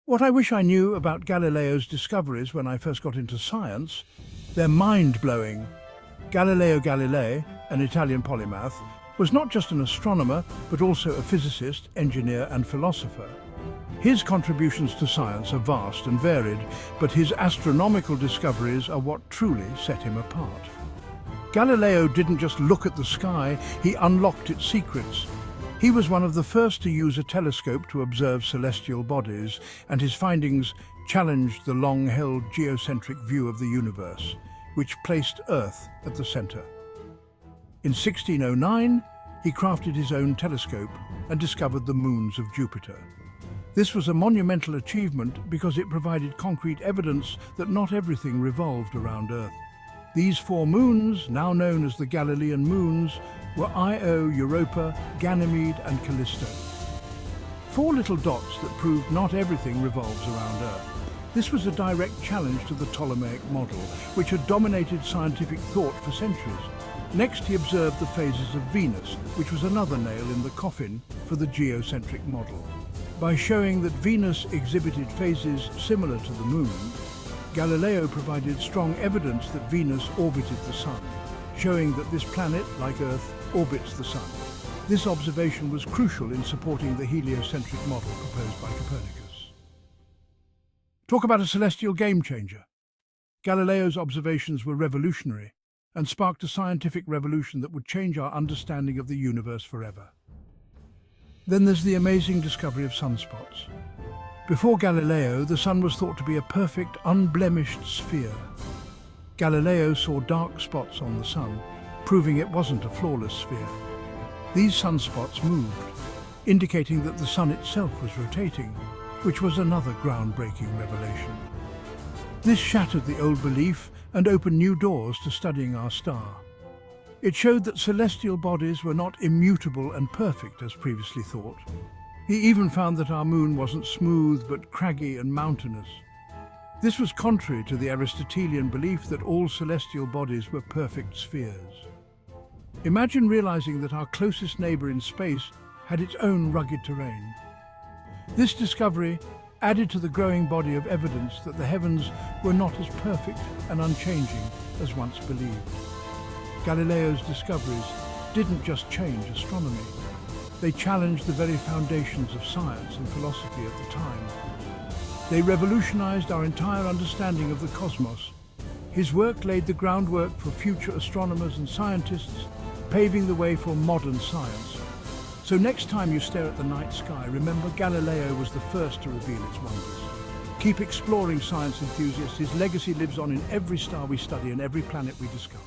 What I wish I knew about Galileo's discoveries when I first got into science, they're mind-blowing. Galileo Galilei, an Italian polymath, was not just an astronomer, but also a physicist, engineer and philosopher. His contributions to science are vast and varied, but his astronomical discoveries are what truly set him apart. Galileo didn't just look at the sky, he unlocked its secrets. He was one of the first to use a telescope to observe celestial bodies, and his findings challenged the long-held geocentric view of the universe, which placed Earth at the center. In 1609, he crafted his own telescope and discovered the moons of Jupiter. This was a monumental achievement because it provided concrete evidence that not everything revolved around Earth. These 4 moons, now known as the Galilean moons, were Io, Europa, Ganymede and Callisto. 4 little dots that proved not everything revolves around Earth. This was a direct challenge to the Ptolemaic model, which had dominated scientific thought for centuries. Next, he observed the phases of Venus, which was another nail in the coffin for the geocentric model. By showing that Venus exhibited phases similar to the Moon, Galileo provided strong evidence that Venus orbited the Sun, showing that this planet, like Earth, orbits the Sun. This observation was crucial in supporting the heliocentric model proposed by Copernicus. Talk about a celestial game-changer. Galileo's observations were revolutionary and sparked a scientific revolution that would change our understanding of the universe forever. Then there's the amazing discovery of sunspots. Before Galileo, the Sun was thought to be a perfect, unblemished sphere. Galileo saw dark spots on the Sun, proving it wasn't a flawless sphere. These sunspots moved, indicating that the Sun itself was rotating, which was another groundbreaking revelation. This shattered the old belief and opened new doors to studying our star. It showed that celestial bodies were not immutable and perfect as previously thought. He even found that our moon wasn't smooth but craggy and mountainous. This was contrary to the Aristotelian belief that all celestial bodies were perfect spheres. Imagine realizing that our closest neighbor in space had its own rugged terrain. This discovery added to the growing body of evidence that the heavens were not as perfect and unchanging as once believed. Galileo's discoveries didn't just change astronomy. They challenged the very foundations of science and philosophy at the time. They revolutionized our entire understanding of the cosmos. His work laid the groundwork for future astronomers and scientists, paving the way for modern science. So next time you stare at the night sky, remember Galileo was the first to reveal its wonders. Keep exploring, science enthusiasts. His legacy lives on in every star we study and every planet we discover.